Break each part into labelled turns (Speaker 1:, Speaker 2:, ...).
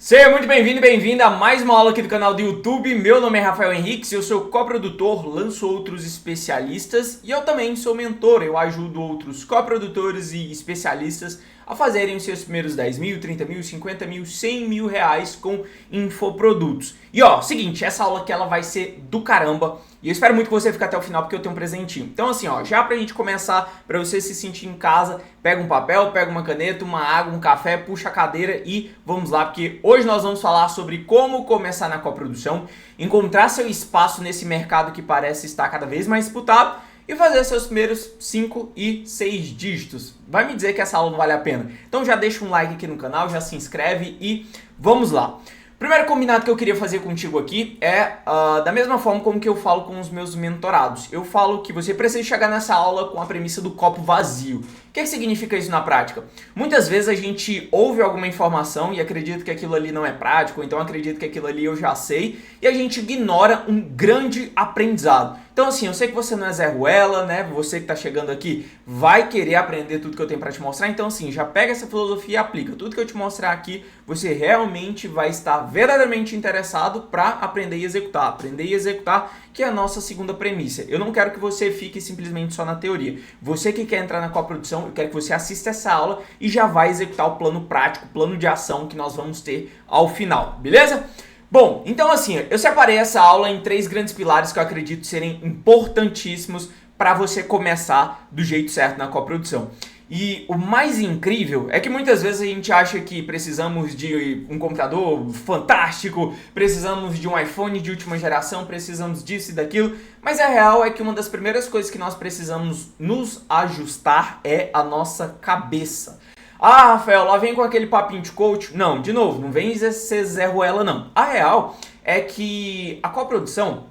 Speaker 1: Seja muito bem-vindo e bem-vinda a mais uma aula aqui do canal do YouTube. Meu nome é Rafael Henriques, eu sou coprodutor, lanço outros especialistas e eu também sou mentor. Eu ajudo outros coprodutores e especialistas a fazerem os seus primeiros 10 mil, 30 mil, 50 mil, 100 mil reais com infoprodutos. E ó, seguinte, essa aula aqui ela vai ser do caramba e eu espero muito que você fique até o final porque eu tenho um presentinho. Então assim, ó, já pra gente começar, pra você se sentir em casa, pega um papel, pega uma caneta, uma água, um café, puxa a cadeira e vamos lá, porque hoje nós vamos falar sobre como começar na coprodução, encontrar seu espaço nesse mercado que parece estar cada vez mais disputado e fazer seus primeiros 5 e 6 dígitos. Vai me dizer que essa aula não vale a pena? Então já deixa um like aqui no canal, já se inscreve e vamos lá. Primeiro combinado que eu queria fazer contigo aqui é da mesma forma como que eu falo com os meus mentorados. Eu falo que você precisa chegar nessa aula com a premissa do copo vazio. O que significa isso na prática? Muitas vezes a gente ouve alguma informação e acredita que aquilo ali não é prático, ou então acredita que aquilo ali eu já sei, e a gente ignora um grande aprendizado. Então assim, eu sei que você não é Zé Ruela, né? Você que está chegando aqui vai querer aprender tudo que eu tenho para te mostrar, então assim, já pega essa filosofia e aplica. Tudo que eu te mostrar aqui, você realmente vai estar verdadeiramente interessado para aprender e executar. Aprender e executar, que é a nossa segunda premissa. Eu não quero que você fique simplesmente só na teoria. Você que quer entrar na coprodução, eu quero que você assista essa aula e já vai executar o plano prático, o plano de ação que nós vamos ter ao final, beleza? Bom, então assim, eu separei essa aula em 3 grandes pilares que eu acredito serem importantíssimos para você começar do jeito certo na coprodução. E o mais incrível é que muitas vezes a gente acha que precisamos de um computador fantástico, precisamos de um iPhone de última geração, precisamos disso e daquilo, mas a real é que uma das primeiras coisas que nós precisamos nos ajustar é a nossa cabeça. Ah, Rafael, lá vem com aquele papinho de coach. Não, de novo, não vem ser Zé Ruela, não. A real é que a coprodução,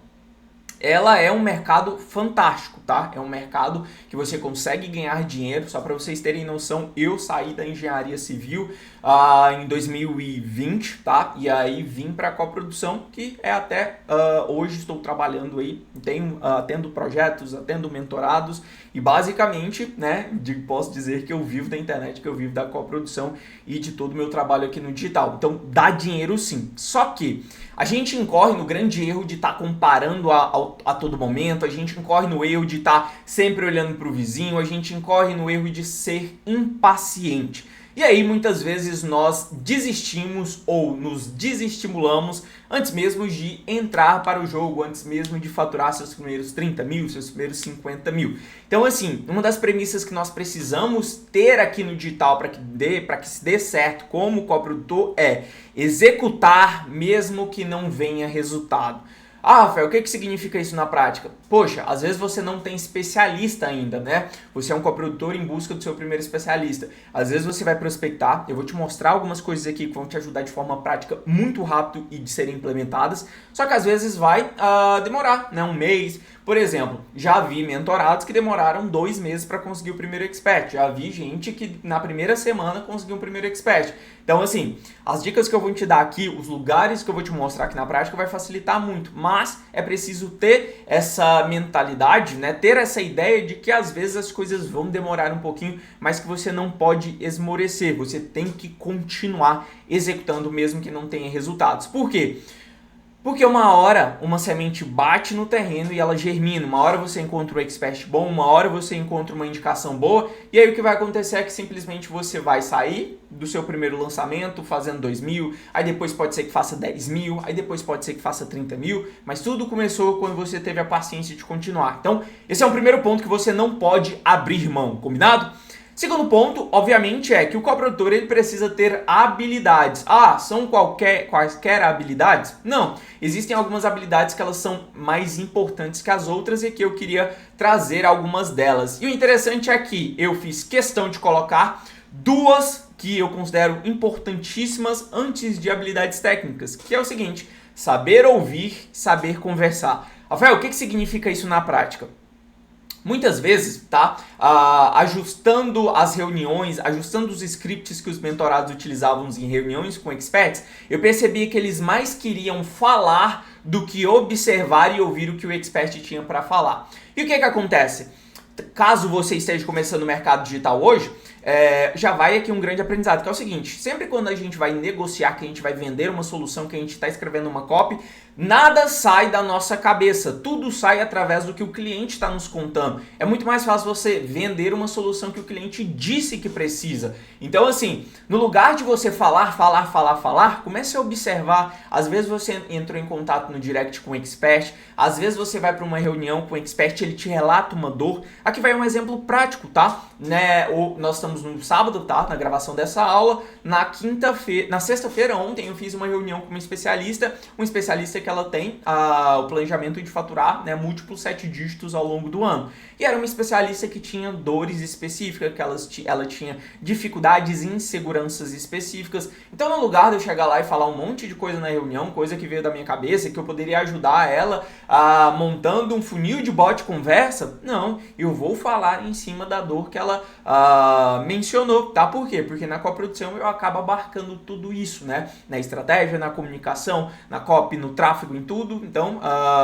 Speaker 1: ela é um mercado fantástico, tá? É um mercado que você consegue ganhar dinheiro. Só para vocês terem noção, eu saí da engenharia civil em 2020, tá? E aí vim para a coprodução, que é até hoje estou trabalhando aí, tendo projetos, tendo mentorados e basicamente, né, posso dizer que eu vivo da internet, que eu vivo da coprodução e de todo o meu trabalho aqui no digital. Então dá dinheiro sim, só que a gente incorre no grande erro de estar comparando a todo momento, a gente incorre no erro de estar sempre olhando para o vizinho, a gente incorre no erro de ser impaciente. E aí muitas vezes nós desistimos ou nos desestimulamos antes mesmo de entrar para o jogo, antes mesmo de faturar seus primeiros 30 mil, seus primeiros 50 mil. Então assim, uma das premissas que nós precisamos ter aqui no digital para que se dê certo como coprodutor é executar mesmo que não venha resultado. Ah, Rafael, o que significa isso na prática? Poxa, às vezes você não tem especialista ainda, né? Você é um coprodutor em busca do seu primeiro especialista. Às vezes você vai prospectar, eu vou te mostrar algumas coisas aqui que vão te ajudar de forma prática muito rápido e de serem implementadas, só que às vezes vai demorar, né? Um mês. Por exemplo, já vi mentorados que demoraram 2 meses para conseguir o primeiro expert. Já vi gente que na primeira semana conseguiu o primeiro expert. Então assim, as dicas que eu vou te dar aqui, os lugares que eu vou te mostrar aqui na prática vai facilitar muito. Mas é preciso ter essa mentalidade, né? Ter essa ideia de que às vezes as coisas vão demorar um pouquinho, mas que você não pode esmorecer. Você tem que continuar executando mesmo que não tenha resultados. Por quê? Porque uma hora uma semente bate no terreno e ela germina, uma hora você encontra um expert bom, uma hora você encontra uma indicação boa, e aí o que vai acontecer é que simplesmente você vai sair do seu primeiro lançamento fazendo 2 mil, aí depois pode ser que faça 10 mil, aí depois pode ser que faça 30 mil, mas tudo começou quando você teve a paciência de continuar. Então, esse é um primeiro ponto que você não pode abrir mão, combinado? Segundo ponto, obviamente, é que o coprodutor ele precisa ter habilidades. Ah, são quaisquer habilidades? Não, existem algumas habilidades que elas são mais importantes que as outras e que eu queria trazer algumas delas. E o interessante é que eu fiz questão de colocar 2 que eu considero importantíssimas antes de habilidades técnicas, que é o seguinte: saber ouvir, saber conversar. Rafael, o que significa isso na prática? Muitas vezes, tá? Ajustando as reuniões, ajustando os scripts que os mentorados utilizavam em reuniões com experts, eu percebi que eles mais queriam falar do que observar e ouvir o que o expert tinha para falar. E o que acontece? Caso você esteja começando o mercado digital hoje, já vai aqui um grande aprendizado, que é o seguinte: sempre quando a gente vai negociar, que a gente vai vender uma solução, que a gente está escrevendo uma copy, nada sai da nossa cabeça, tudo sai através do que o cliente está nos contando. É muito mais fácil você vender uma solução que o cliente disse que precisa. Então, assim, no lugar de você falar, comece a observar. Às vezes você entrou em contato no direct com o expert, às vezes você vai para uma reunião com o expert, ele te relata uma dor. Aqui vai um exemplo prático, tá? Nós estamos no sábado, tá? Na gravação dessa aula. Na sexta-feira, ontem, eu fiz uma reunião com um especialista que ela tem o planejamento de faturar, né, múltiplos 7 dígitos ao longo do ano. E era uma especialista que tinha dores específicas, que ela tinha dificuldades e inseguranças específicas. Então, no lugar de eu chegar lá e falar um monte de coisa na reunião, coisa que veio da minha cabeça, que eu poderia ajudar ela montando um funil de bot conversa, não, eu vou falar em cima da dor que ela mencionou, tá? Por quê? Porque na coprodução eu acabo abarcando tudo isso, né? Na estratégia, na comunicação, na copy, no tráfego, em tudo. Então,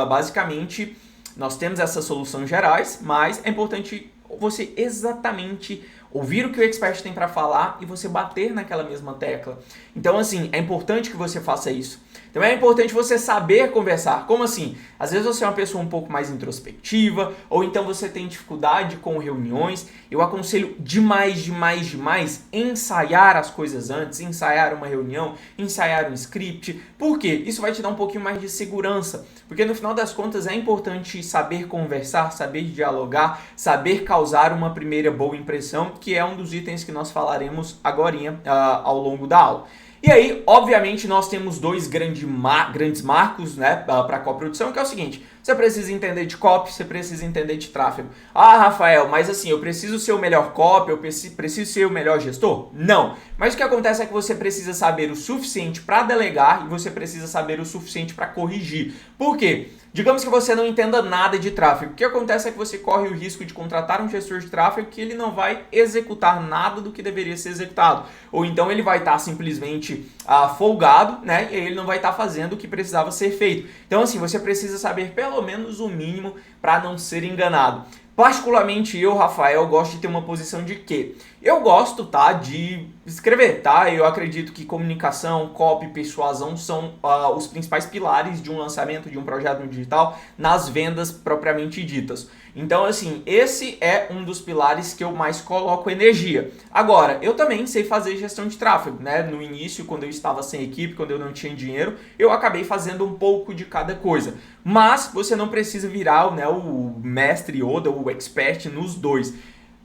Speaker 1: basicamente, nós temos essas soluções gerais, mas é importante você exatamente ouvir o que o expert tem para falar e você bater naquela mesma tecla. Então, assim, é importante que você faça isso. Então é importante você saber conversar. Como assim? Às vezes você é uma pessoa um pouco mais introspectiva, ou então você tem dificuldade com reuniões. Eu aconselho demais ensaiar as coisas antes, ensaiar uma reunião, ensaiar um script. Por quê? Isso vai te dar um pouquinho mais de segurança. Porque no final das contas é importante saber conversar, saber dialogar, saber causar uma primeira boa impressão, que é um dos itens que nós falaremos agorinha ao longo da aula. E aí, obviamente, nós temos dois grandes marcos, né, para a coprodução, que é o seguinte: você precisa entender de copy, você precisa entender de tráfego. Ah, Rafael, mas assim, eu preciso ser o melhor copy, eu preciso ser o melhor gestor? Não. Mas o que acontece é que você precisa saber o suficiente para delegar e você precisa saber o suficiente para corrigir. Por quê? Digamos que você não entenda nada de tráfego. O que acontece é que você corre o risco de contratar um gestor de tráfego que ele não vai executar nada do que deveria ser executado. Ou então ele vai estar simplesmente folgado, né? E ele não vai estar fazendo o que precisava ser feito. Então, assim, você precisa saber pelo menos o mínimo para não ser enganado. Particularmente eu, Rafael, gosto de ter uma posição de quê? Eu gosto, tá, de escrever, tá? Eu acredito que comunicação, copy, persuasão são os principais pilares de um lançamento, de um projeto no digital, nas vendas propriamente ditas. Então, assim, esse é um dos pilares que eu mais coloco energia. Agora, eu também sei fazer gestão de tráfego, né? No início, quando eu estava sem equipe, quando eu não tinha dinheiro, eu acabei fazendo um pouco de cada coisa. Mas você não precisa virar, né, o mestre Yoda, o expert nos dois.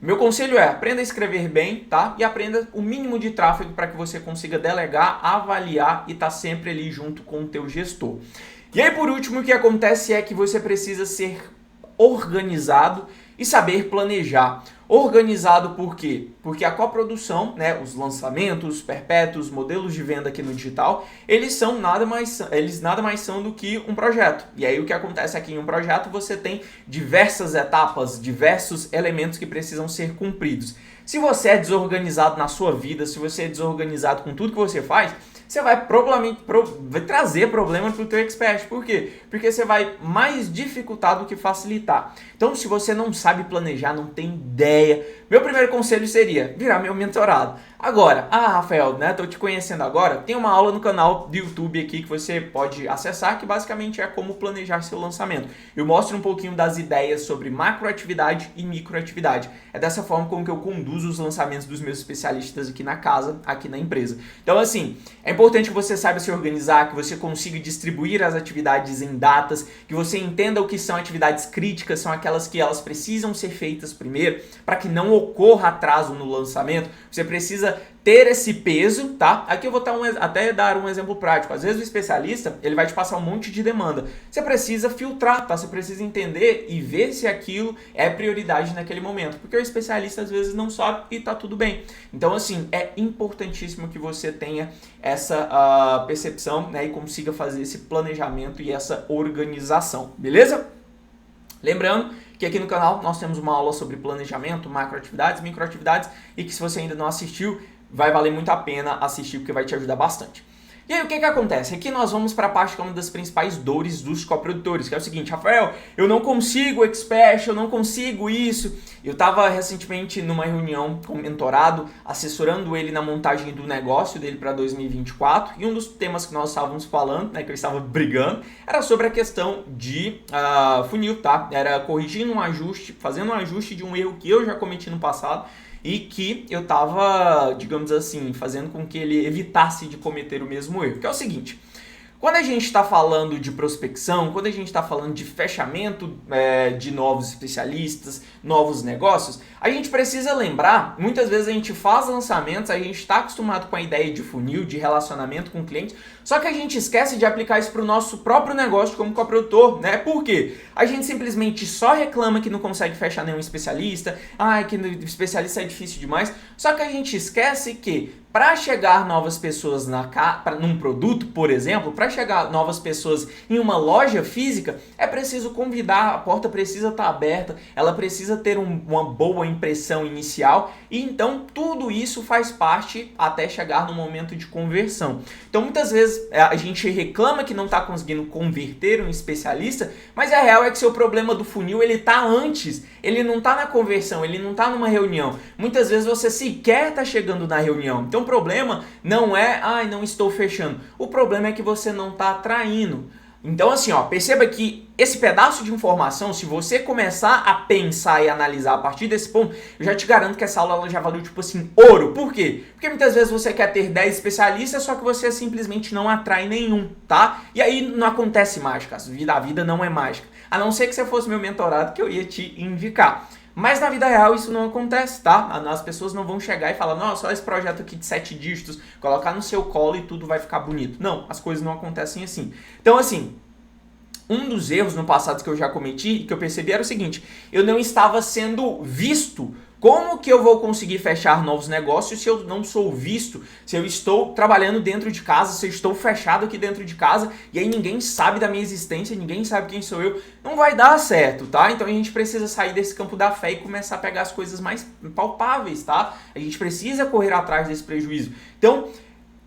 Speaker 1: Meu conselho é: aprenda a escrever bem, tá? E aprenda o mínimo de tráfego para que você consiga delegar, avaliar e estar sempre ali junto com o teu gestor. E aí, por último, o que acontece é que você precisa ser organizado e saber planejar. Organizado por quê? Porque a coprodução, né, os lançamentos, os perpétuos, modelos de venda aqui no digital, eles nada mais são do que um projeto. E aí o que acontece aqui em um projeto, você tem diversas etapas, diversos elementos que precisam ser cumpridos. Se você é desorganizado na sua vida, se você é desorganizado com tudo que você faz, você vai provavelmente vai trazer problema para o teu expert. Por quê? Porque você vai mais dificultar do que facilitar. Então, se você não sabe planejar, não tem ideia, meu primeiro conselho seria virar meu mentorado. Agora, Rafael, né, tô te conhecendo agora, tem uma aula no canal do YouTube aqui que você pode acessar, que basicamente é como planejar seu lançamento. Eu mostro um pouquinho das ideias sobre macroatividade e microatividade. É dessa forma como que eu conduzo os lançamentos dos meus especialistas aqui na casa, aqui na empresa. Então, assim, é importante que você saiba se organizar, que você consiga distribuir as atividades em datas, que você entenda o que são atividades críticas, são aquelas que elas precisam ser feitas primeiro, para que não ocorra atraso no lançamento. Você precisa ter esse peso, tá? Aqui eu vou até dar um exemplo prático. Às vezes o especialista, ele vai te passar um monte de demanda. Você precisa filtrar, tá? Você precisa entender e ver se aquilo é prioridade naquele momento. Porque o especialista às vezes não sabe e tá tudo bem. Então, assim, é importantíssimo que você tenha essa percepção, né? E consiga fazer esse planejamento e essa organização, beleza? Lembrando que aqui no canal nós temos uma aula sobre planejamento, macroatividades, microatividades, e que se você ainda não assistiu, vai valer muito a pena assistir porque vai te ajudar bastante. E aí o que acontece? Aqui nós vamos para a parte que é uma das principais dores dos coprodutores, que é o seguinte: Rafael, eu não consigo expert, eu não consigo isso. Eu estava recentemente numa reunião com o mentorado, assessorando ele na montagem do negócio dele para 2024, e um dos temas que nós estávamos falando, né, que eu estava brigando, era sobre a questão de funil, tá? Era corrigindo um ajuste, fazendo um ajuste de um erro que eu já cometi no passado, e que eu estava, digamos assim, fazendo com que ele evitasse de cometer o mesmo erro. Que é o seguinte: quando a gente está falando de prospecção, quando a gente está falando de fechamento de novos especialistas, novos negócios, a gente precisa lembrar, muitas vezes a gente faz lançamentos, a gente está acostumado com a ideia de funil, de relacionamento com clientes, só que a gente esquece de aplicar isso para o nosso próprio negócio como coprodutor, né? Por quê? A gente simplesmente só reclama que não consegue fechar nenhum especialista, que o especialista é difícil demais, só que a gente esquece que para chegar novas pessoas num produto, por exemplo, para chegar novas pessoas em uma loja física, é preciso convidar, a porta precisa estar aberta, ela precisa ter uma boa impressão inicial, e então tudo isso faz parte até chegar no momento de conversão. Então muitas vezes a gente reclama que não está conseguindo converter um especialista, mas a real é que seu problema do funil ele está antes, ele não está na conversão, ele não está numa reunião. Muitas vezes você sequer está chegando na reunião. Então o problema não é, não estou fechando. O problema é que você não está atraindo. Então assim, perceba que esse pedaço de informação, se você começar a pensar e analisar a partir desse ponto, eu já te garanto que essa aula ela já valeu tipo assim, ouro. Por quê? Porque muitas vezes você quer ter 10 especialistas, só que você simplesmente não atrai nenhum, tá? E aí não acontece mágica, a vida não é mágica. A não ser que você fosse meu mentorado, que eu ia te indicar. Mas na vida real isso não acontece, tá? As pessoas não vão chegar e falar: nossa, olha esse projeto aqui de 7 dígitos, colocar no seu colo e tudo vai ficar bonito. Não, as coisas não acontecem assim. Então assim, um dos erros no passado que eu já cometi e que eu percebi era o seguinte: eu não estava sendo visto. Como que eu vou conseguir fechar novos negócios se eu não sou visto? Se eu estou trabalhando dentro de casa, se eu estou fechado aqui dentro de casa e aí ninguém sabe da minha existência, ninguém sabe quem sou eu, não vai dar certo, tá? Então a gente precisa sair desse campo da fé e começar a pegar as coisas mais palpáveis, tá? A gente precisa correr atrás desse prejuízo. Então,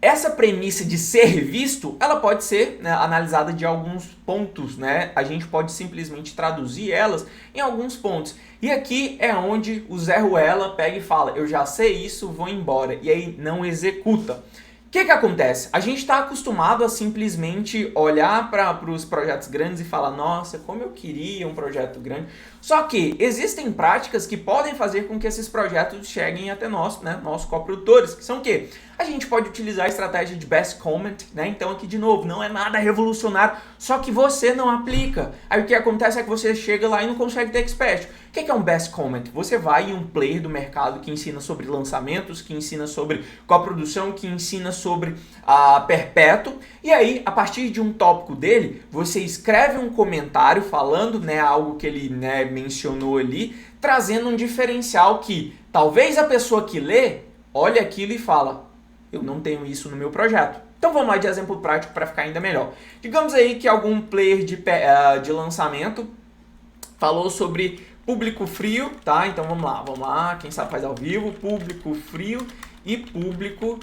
Speaker 1: essa premissa de ser visto, ela pode ser, né, analisada de alguns pontos, né? A gente pode simplesmente traduzir elas em alguns pontos. E aqui é onde o Zé Ruela pega e fala: eu já sei isso, vou embora. E aí não executa. O que acontece? A gente está acostumado a simplesmente olhar para os projetos grandes e falar: nossa, como eu queria um projeto grande. Só que existem práticas que podem fazer com que esses projetos cheguem até nós, né, nossos coprodutores, que são o quê? A gente pode utilizar a estratégia de best comment, né? Então aqui de novo, não é nada revolucionário, só que você não aplica. Aí o que acontece é que você chega lá e não consegue ter expert. O que é um best comment? Você vai em um player do mercado que ensina sobre lançamentos, que ensina sobre coprodução, que ensina sobre perpétuo, e aí, a partir de um tópico dele, você escreve um comentário falando, né, algo que ele, né, mencionou ali, trazendo um diferencial que talvez a pessoa que lê, olhe aquilo e fala: eu não tenho isso no meu projeto. Então vamos lá de exemplo prático para ficar ainda melhor. Digamos aí que algum player de lançamento falou sobre público frio, tá? Então vamos lá, quem sabe faz ao vivo, público frio e público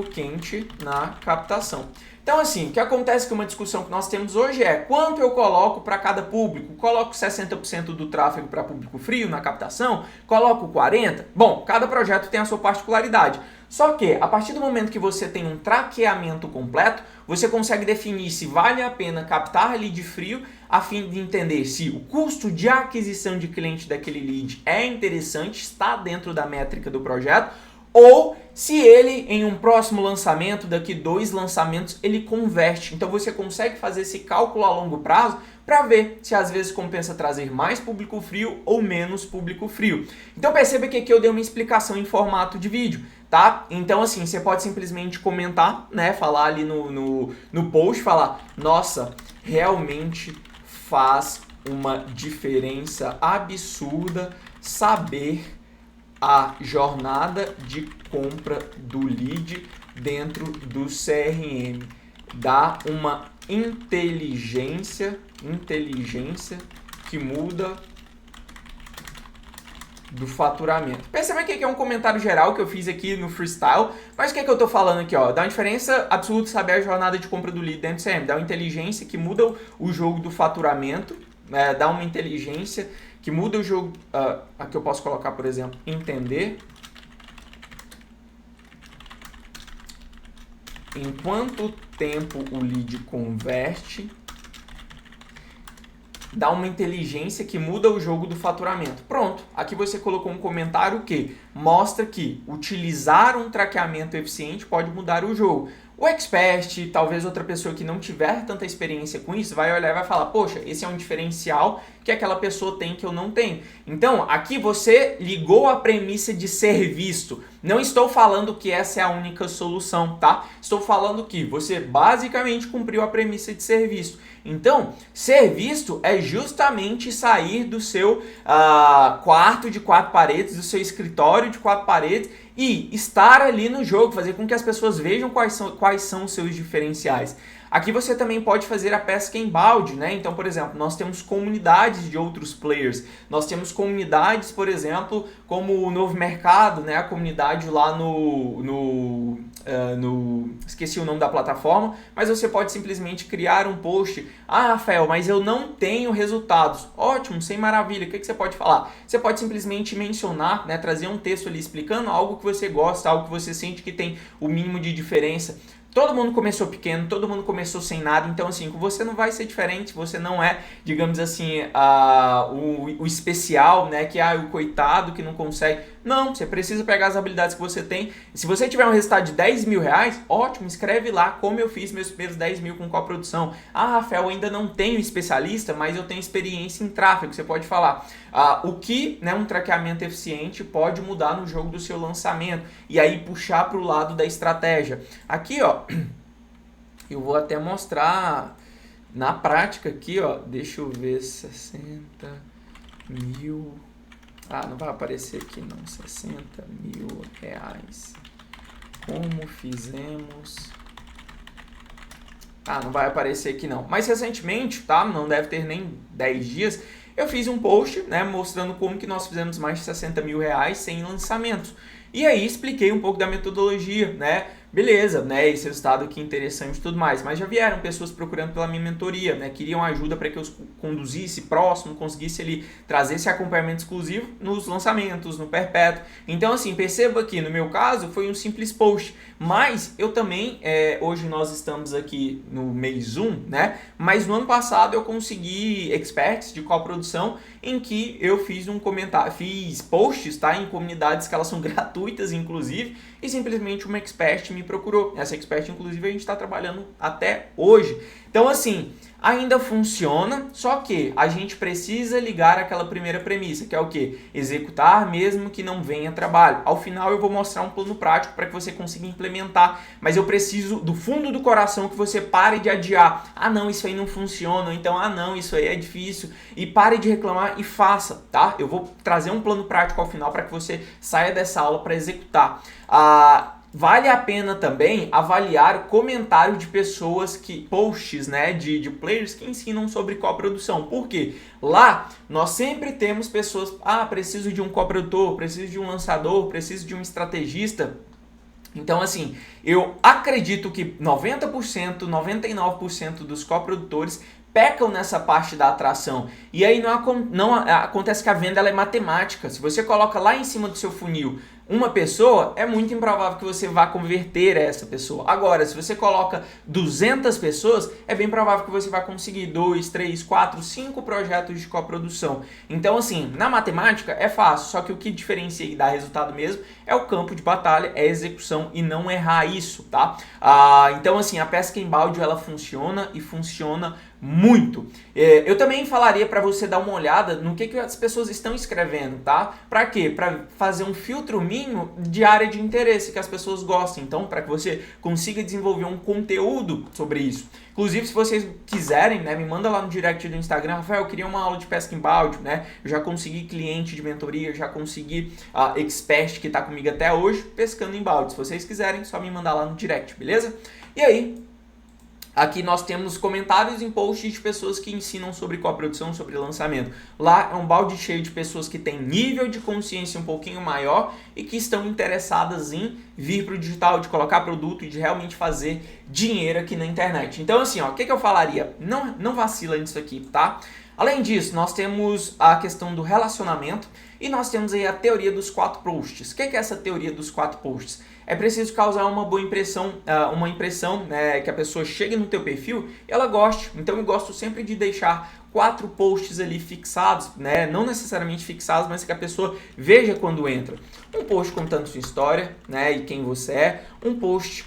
Speaker 1: quente na captação. Então assim, o que acontece com uma discussão que nós temos hoje é: quanto eu coloco para cada público? Coloco 60% do tráfego para público frio na captação? Coloco 40%? Bom, cada projeto tem a sua particularidade. Só que, a partir do momento que você tem um traqueamento completo, você consegue definir se vale a pena captar lead frio, a fim de entender se o custo de aquisição de cliente daquele lead é interessante, está dentro da métrica do projeto, ou se ele, em um próximo lançamento, daqui 2 lançamentos, ele converte. Então você consegue fazer esse cálculo a longo prazo para ver se às vezes compensa trazer mais público frio ou menos público frio. Então perceba que aqui eu dei uma explicação em formato de vídeo, tá? Então assim, você pode simplesmente comentar, né, falar ali no post, falar: nossa, realmente faz uma diferença absurda saber a jornada de compra do lead dentro do CRM. Dá uma inteligência que muda do faturamento. Perceba que aqui é um comentário geral que eu fiz aqui no freestyle, mas o que é que eu tô falando aqui, ó? Dá uma diferença absoluta saber a jornada de compra do lead dentro do CRM, dá uma inteligência que muda o jogo do faturamento, dá uma inteligência que muda o jogo, aqui eu posso colocar, por exemplo, entender em quanto tempo o lead converte, dá uma inteligência que muda o jogo do faturamento. Pronto, aqui você colocou um comentário que mostra que utilizar um traqueamento eficiente pode mudar o jogo. O expert, talvez outra pessoa que não tiver tanta experiência com isso, vai olhar e vai falar, poxa, esse é um diferencial que aquela pessoa tem que eu não tenho. Então, aqui você ligou a premissa de ser visto. Não estou falando que essa é a única solução, tá? Estou falando que você basicamente cumpriu a premissa de ser visto. Então, ser visto é justamente sair do seu quarto de 4 paredes, do seu escritório de 4 paredes e estar ali no jogo, fazer com que as pessoas vejam quais são os seus diferenciais. Aqui você também pode fazer a pesca em balde, né? Então, por exemplo, nós temos comunidades de outros players. Nós temos comunidades, por exemplo, como o Novo Mercado, né? A comunidade lá esqueci o nome da plataforma, mas você pode simplesmente criar um post. Ah, Rafael, mas eu não tenho resultados. Ótimo, sem maravilha. O que você pode falar? Você pode simplesmente mencionar, né? Trazer um texto ali explicando algo que você gosta, algo que você sente que tem o mínimo de diferença. Todo mundo começou pequeno, todo mundo começou sem nada, então assim, com você não vai ser diferente, você não é, digamos assim, o especial, né, que é o coitado que não consegue. Não, você precisa pegar as habilidades que você tem. Se você tiver um resultado de 10 mil reais, ótimo, escreve lá como eu fiz meus primeiros 10 mil com coprodução. Ah, Rafael, eu ainda não tenho especialista, mas eu tenho experiência em tráfego, você pode falar. O que, né, um traqueamento eficiente pode mudar no jogo do seu lançamento e aí puxar para o lado da estratégia. Aqui, ó, eu vou até mostrar na prática aqui, ó, deixa eu ver, 60 mil... não vai aparecer aqui não, 60 mil reais. Como fizemos... não vai aparecer aqui não. Mas recentemente, tá? Não deve ter nem 10 dias, eu fiz um post, né, mostrando como que nós fizemos mais de 60 mil reais sem lançamentos. E aí expliquei um pouco da metodologia, né? Beleza, né? Esse resultado aqui interessante e tudo mais. Mas já vieram pessoas procurando pela minha mentoria, né? Queriam ajuda para que eu conduzisse próximo, conseguisse ali trazer esse acompanhamento exclusivo nos lançamentos, no perpétuo. Então, assim, perceba que no meu caso foi um simples post. Mas eu também, hoje nós estamos aqui no mês 1, né? Mas no ano passado eu consegui experts de coprodução em que eu fiz um comentário, fiz posts, tá? Em comunidades que elas são gratuitas, inclusive, e simplesmente uma expert me procurou. Essa expert, inclusive, a gente está trabalhando até hoje. Então, assim, ainda funciona, só que a gente precisa ligar aquela primeira premissa, que é o quê? Executar mesmo que não venha trabalho. Ao final eu vou mostrar um plano prático para que você consiga implementar, mas eu preciso do fundo do coração que você pare de adiar. Não, isso aí não funciona, então, não, isso aí é difícil, e pare de reclamar e faça, tá? Eu vou trazer um plano prático ao final para que você saia dessa aula para executar. Vale a pena também avaliar o comentário de pessoas posts, né, de players que ensinam sobre coprodução. Por quê? Lá nós sempre temos pessoas, preciso de um coprodutor, preciso de um lançador, preciso de um estrategista. Então, assim, eu acredito que 90%, 99% dos coprodutores pecam nessa parte da atração. E aí não acontece que a venda ela é matemática. Se você coloca lá em cima do seu funil uma pessoa, é muito improvável que você vá converter essa pessoa. Agora, se você coloca 200 pessoas, é bem provável que você vai conseguir 2, 3, 4, 5 projetos de coprodução. Então, assim, na matemática é fácil, só que o que diferencia e dá resultado mesmo é o campo de batalha, é a execução e não errar isso, tá? Então, assim, a pesca em balde, ela funciona e funciona muito. Eu também falaria para você dar uma olhada no que as pessoas estão escrevendo, tá? Para quê? Para fazer um filtro mínimo de área de interesse que as pessoas gostem. Então, para que você consiga desenvolver um conteúdo sobre isso. Inclusive, se vocês quiserem, né, me manda lá no direct do Instagram, Rafael, eu queria uma aula de pesca em balde, né? Eu já consegui cliente de mentoria, já consegui expert que está comigo até hoje pescando em balde. Se vocês quiserem, só me mandar lá no direct, beleza? E aí, Aqui nós temos comentários em posts de pessoas que ensinam sobre coprodução, sobre lançamento. Lá é um balde cheio de pessoas que têm nível de consciência um pouquinho maior e que estão interessadas em vir para o digital, de colocar produto e de realmente fazer dinheiro aqui na internet. Então assim, ó, o que eu falaria? Não vacila nisso aqui, tá? Além disso, nós temos a questão do relacionamento e nós temos aí a teoria dos 4 posts. O que é essa teoria dos 4 posts? É preciso causar uma boa impressão, né, que a pessoa chegue no teu perfil e ela goste. Então eu gosto sempre de deixar 4 posts ali fixados, né, não necessariamente fixados, mas que a pessoa veja quando entra. Um post contando sua história, né, e quem você é. Um post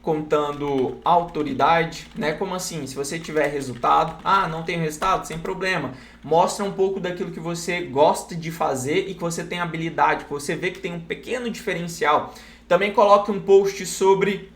Speaker 1: contando autoridade, né? Como assim? Se você tiver resultado, não tenho resultado, sem problema. Mostra um pouco daquilo que você gosta de fazer e que você tem habilidade, que você vê que tem um pequeno diferencial. Também coloque um post sobre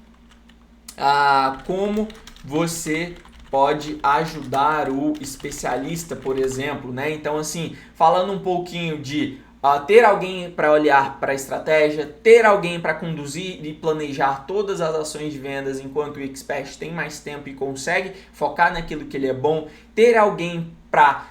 Speaker 1: como você pode ajudar o especialista, por exemplo, né? Então, assim, falando um pouquinho de ter alguém para olhar para a estratégia, ter alguém para conduzir e planejar todas as ações de vendas enquanto o expert tem mais tempo e consegue focar naquilo que ele é bom, ter alguém para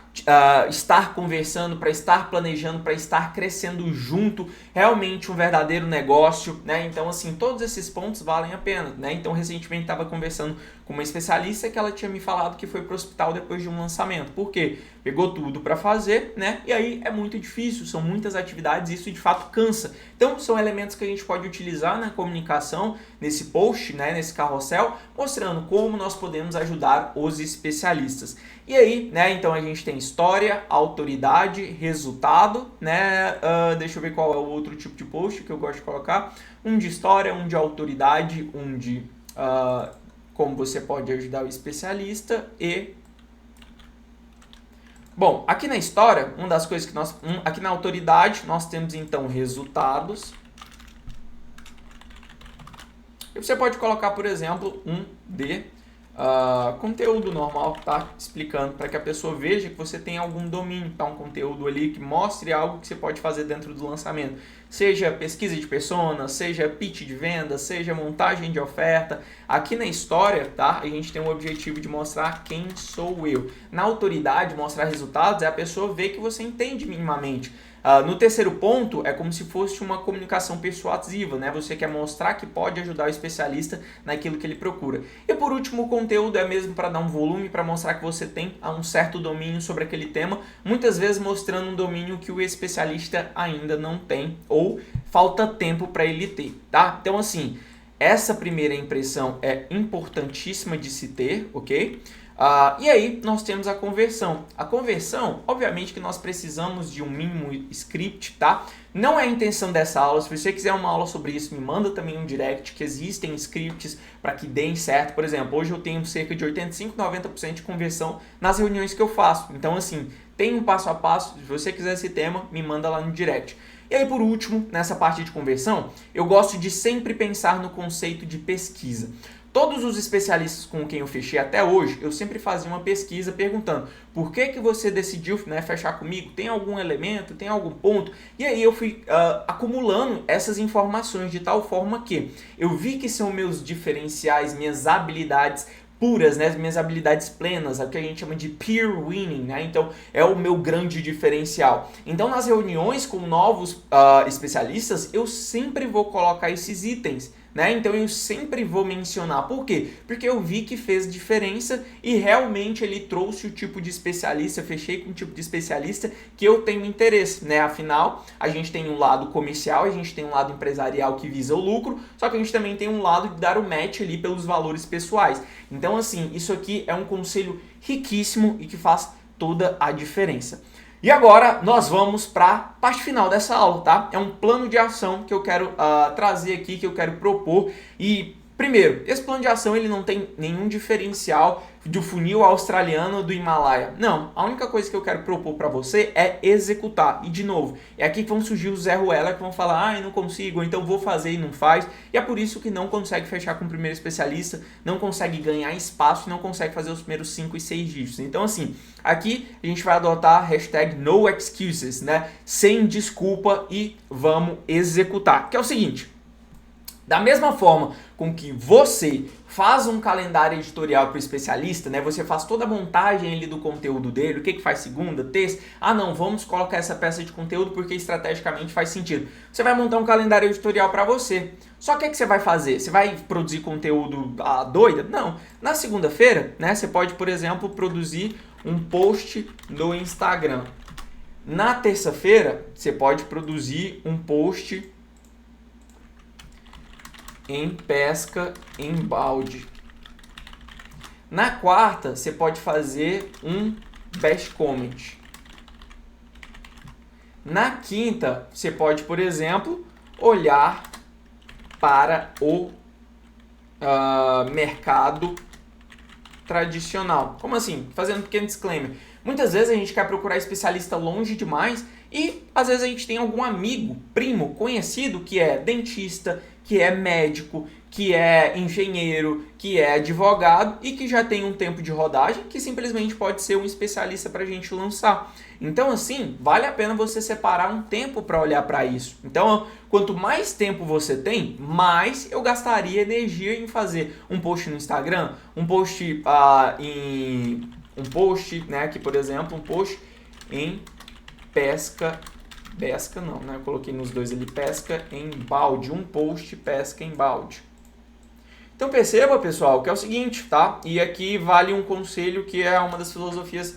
Speaker 1: estar conversando, para estar planejando, para estar crescendo junto, realmente um verdadeiro negócio, né? Então, assim, todos esses pontos valem a pena, né? Então, recentemente estava conversando com uma especialista que ela tinha me falado que foi para o hospital depois de um lançamento. Por quê? Pegou tudo para fazer, né? E aí é muito difícil, são muitas atividades e isso de fato cansa. Então, são elementos que a gente pode utilizar na comunicação, nesse post, né? Nesse carrossel, mostrando como nós podemos ajudar os especialistas. E aí, né? Então, a gente tem história, autoridade, resultado, né? Deixa eu ver qual é o outro tipo de post que eu gosto de colocar. Um de história, um de autoridade, um de como você pode ajudar o especialista e... Bom, aqui na história, uma das coisas que aqui na autoridade, nós temos então resultados. E você pode colocar, por exemplo, um de conteúdo normal, tá? Explicando para que a pessoa veja que você tem algum domínio, tá? Um conteúdo ali que mostre algo que você pode fazer dentro do lançamento. Seja pesquisa de persona, seja pitch de venda, seja montagem de oferta. Aqui na história, tá? A gente tem o objetivo de mostrar quem sou eu. Na autoridade, mostrar resultados, é a pessoa ver que você entende minimamente. No terceiro ponto, é como se fosse uma comunicação persuasiva, né? Você quer mostrar que pode ajudar o especialista naquilo que ele procura. E por último, o conteúdo é mesmo para dar um volume, para mostrar que você tem um certo domínio sobre aquele tema, muitas vezes mostrando um domínio que o especialista ainda não tem ou falta tempo para ele ter, tá? Então, assim, essa primeira impressão é importantíssima de se ter, ok? E aí nós temos a conversão. A conversão, obviamente que nós precisamos de um mínimo script, tá? Não é a intenção dessa aula. Se você quiser uma aula sobre isso, me manda também um direct, que existem scripts para que deem certo. Por exemplo, hoje eu tenho cerca de 85, 90% de conversão nas reuniões que eu faço. Então, assim, tem um passo a passo. Se você quiser esse tema, me manda lá no direct. E aí, por último, nessa parte de conversão, eu gosto de sempre pensar no conceito de pesquisa. Todos os especialistas com quem eu fechei até hoje, eu sempre fazia uma pesquisa perguntando por que você decidiu, né, fechar comigo? Tem algum elemento? Tem algum ponto? E aí eu fui acumulando essas informações de tal forma que eu vi que são meus diferenciais, minhas habilidades puras, né, minhas habilidades plenas, o que a gente chama de peer winning, né? Então é o meu grande diferencial. Então nas reuniões com novos especialistas, eu sempre vou colocar esses itens, né? Então eu sempre vou mencionar. Por quê? Porque eu vi que fez diferença e realmente ele trouxe o tipo de especialista, fechei com o tipo de especialista que eu tenho interesse, né? Afinal, a gente tem um lado comercial, a gente tem um lado empresarial que visa o lucro, só que a gente também tem um lado de dar o match ali pelos valores pessoais. Então, assim, isso aqui é um conselho riquíssimo e que faz toda a diferença. E agora nós vamos para a parte final dessa aula, tá? É um plano de ação que eu quero trazer aqui, que eu quero propor. E, primeiro, esse plano de ação ele não tem nenhum diferencial do funil australiano do Himalaia. Não, a única coisa que eu quero propor para você é executar. E, de novo, é aqui que vão surgir os Zé Ruela que vão falar, eu não consigo, ou então vou fazer e não faz. E é por isso que não consegue fechar com o primeiro especialista, não consegue ganhar espaço, não consegue fazer os primeiros 5 e 6 dígitos. Então, assim, aqui a gente vai adotar a hashtag no excuses, né? Sem desculpa e vamos executar. Que é o seguinte, Da mesma forma com que você faz um calendário editorial para o especialista, né? Você faz toda a montagem ali do conteúdo dele, o que faz segunda, terça. Ah, não, vamos colocar essa peça de conteúdo porque estrategicamente faz sentido. Você vai montar um calendário editorial para você. Só que o que você vai fazer? Você vai produzir conteúdo doida? Não. Na segunda-feira, né, você pode, por exemplo, produzir um post no Instagram. Na terça-feira, você pode produzir um post em pesca em balde. Na quarta, você pode fazer um best comment. Na quinta, você pode, por exemplo, olhar para o mercado tradicional. Como assim? Fazendo um pequeno disclaimer. Muitas vezes a gente quer procurar especialista longe demais e às vezes a gente tem algum amigo, primo, conhecido que é dentista, que é médico, que é engenheiro, que é advogado e que já tem um tempo de rodagem que simplesmente pode ser um especialista para a gente lançar. Então, assim, vale a pena você separar um tempo para olhar para isso. Então, quanto mais tempo você tem, mais eu gastaria energia em fazer um post no Instagram, um post né, aqui por exemplo, um post em pesca não, né? Eu coloquei nos dois ali, pesca em balde, um post pesca em balde. Então perceba, pessoal, que é o seguinte, tá? E aqui vale um conselho que é uma das filosofias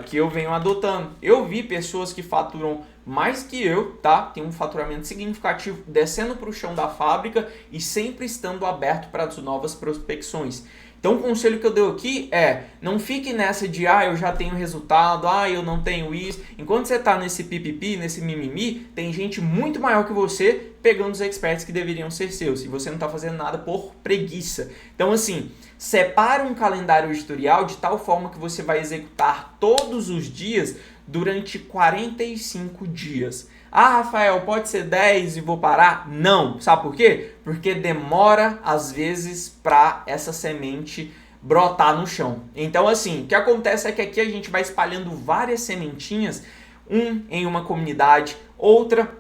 Speaker 1: que eu venho adotando. Eu vi pessoas que faturam mais que eu, tá? Tem um faturamento significativo descendo para o chão da fábrica e sempre estando aberto para as novas prospecções. Então o conselho que eu dou aqui é, não fique nessa de, eu já tenho resultado, eu não tenho isso. Enquanto você está nesse pipipi, nesse mimimi, tem gente muito maior que você pegando os experts que deveriam ser seus. E você não está fazendo nada por preguiça. Então assim, separa um calendário editorial de tal forma que você vai executar todos os dias durante 45 dias. Rafael, pode ser 10 e vou parar? Não. Sabe por quê? Porque demora, às vezes, para essa semente brotar no chão. Então, assim, o que acontece é que aqui a gente vai espalhando várias sementinhas, em uma comunidade, outra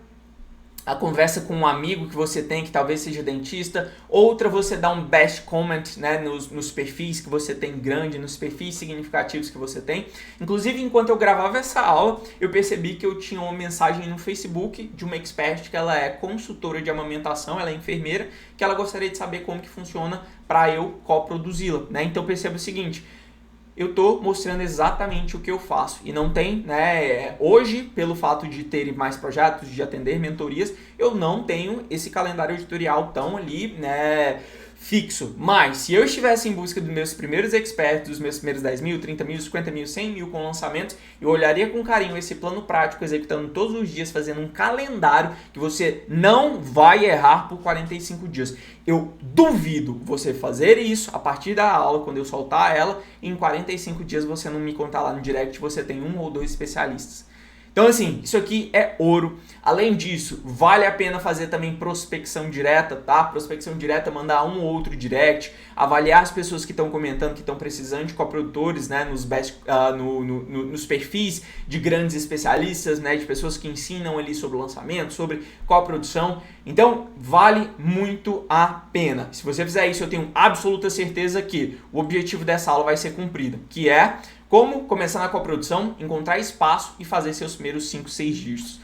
Speaker 1: a conversa com um amigo que você tem, que talvez seja dentista, outra você dá um best comment, né, nos perfis que você tem grande, nos perfis significativos que você tem. Inclusive, enquanto eu gravava essa aula, eu percebi que eu tinha uma mensagem no Facebook de uma expert que ela é consultora de amamentação, ela é enfermeira, que ela gostaria de saber como que funciona para eu coproduzi-la, né? Então perceba o seguinte, eu estou mostrando exatamente o que eu faço. E não tem, né, hoje, pelo fato de ter mais projetos, de atender mentorias, eu não tenho esse calendário editorial tão ali, né, fixo. Mas, se eu estivesse em busca dos meus primeiros experts, dos meus primeiros 10 mil, 30 mil, 50 mil, 100 mil com lançamentos, eu olharia com carinho esse plano prático, executando todos os dias, fazendo um calendário que você não vai errar por 45 dias. Eu duvido você fazer isso a partir da aula, quando eu soltar ela, e em 45 dias você não me contar lá no direct, você tem 1 ou 2 especialistas. Então, assim, isso aqui é ouro. Além disso, vale a pena fazer também prospecção direta, tá? Prospecção direta, mandar um ou outro direct, avaliar as pessoas que estão comentando, que estão precisando de coprodutores, né? Nos perfis de grandes especialistas, né? De pessoas que ensinam ali sobre lançamento, sobre coprodução. Então, vale muito a pena. Se você fizer isso, eu tenho absoluta certeza que o objetivo dessa aula vai ser cumprido, que é como começar na coprodução, encontrar espaço e fazer seus primeiros 5, 6 dígitos.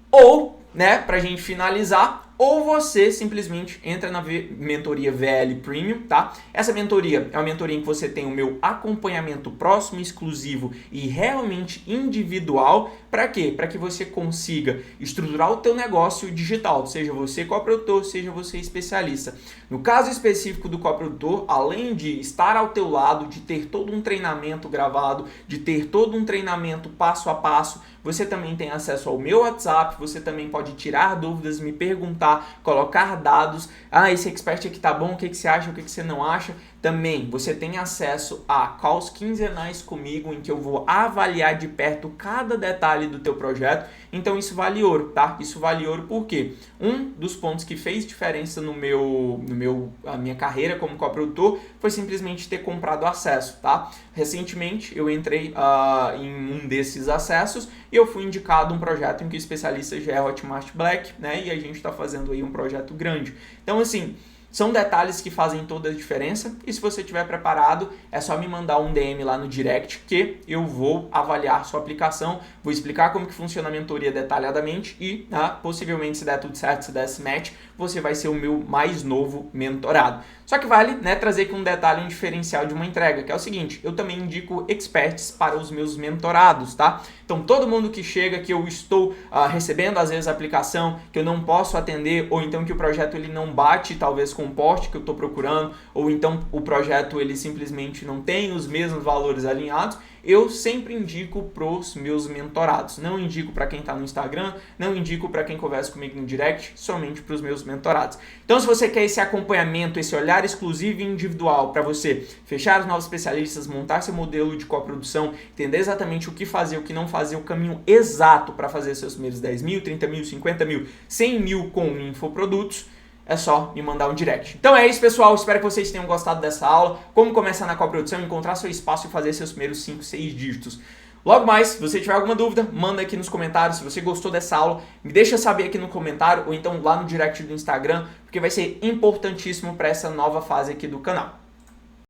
Speaker 1: Ou, né, pra gente finalizar, ou você simplesmente entra na mentoria VL Premium, tá? Essa mentoria é uma mentoria em que você tem o meu acompanhamento próximo, exclusivo e realmente individual. Para quê? Para que você consiga estruturar o teu negócio digital, seja você coprodutor, seja você especialista. No caso específico do coprodutor, além de estar ao teu lado, de ter todo um treinamento gravado, de ter todo um treinamento passo a passo, você também tem acesso ao meu WhatsApp, você também pode tirar dúvidas, me perguntar, colocar dados. Esse expert aqui tá bom, o que você acha, o que você não acha? Também você tem acesso a calls quinzenais comigo, em que eu vou avaliar de perto cada detalhe do teu projeto. Então isso vale ouro, tá? Isso vale ouro porque um dos pontos que fez diferença a minha carreira como coprodutor foi simplesmente ter comprado acesso, tá? Recentemente eu entrei em um desses acessos e eu fui indicado um projeto em que o especialista já é Hotmart Black, né? E a gente está fazendo aí um projeto grande. Então, assim, são detalhes que fazem toda a diferença e se você estiver preparado, é só me mandar um DM lá no direct que eu vou avaliar sua aplicação, vou explicar como que funciona a mentoria detalhadamente e, possivelmente, se der tudo certo, se der esse match, você vai ser o meu mais novo mentorado. Só que vale, né, trazer aqui um detalhe, um diferencial de uma entrega, que é o seguinte, eu também indico experts para os meus mentorados, tá? Então, todo mundo que chega, que eu estou recebendo, às vezes, a aplicação, que eu não posso atender, ou então que o projeto ele não bate, talvez, com o porte que eu estou procurando, ou então o projeto ele simplesmente não tem os mesmos valores alinhados, eu sempre indico para os meus mentorados. Não indico para quem está no Instagram, não indico para quem conversa comigo no direct, somente para os meus mentorados. Então, se você quer esse acompanhamento, esse olhar exclusivo e individual para você fechar os novos especialistas, montar seu modelo de coprodução, entender exatamente o que fazer, o que não fazer, o caminho exato para fazer seus primeiros 10 mil, 30 mil, 50 mil, 100 mil com infoprodutos, é só me mandar um direct. Então é isso, pessoal. Espero que vocês tenham gostado dessa aula. Como começar na coprodução, encontrar seu espaço e fazer seus primeiros 5, 6 dígitos. Logo mais, se você tiver alguma dúvida, manda aqui nos comentários. Se você gostou dessa aula, me deixa saber aqui no comentário ou então lá no direct do Instagram, porque vai ser importantíssimo para essa nova fase aqui do canal.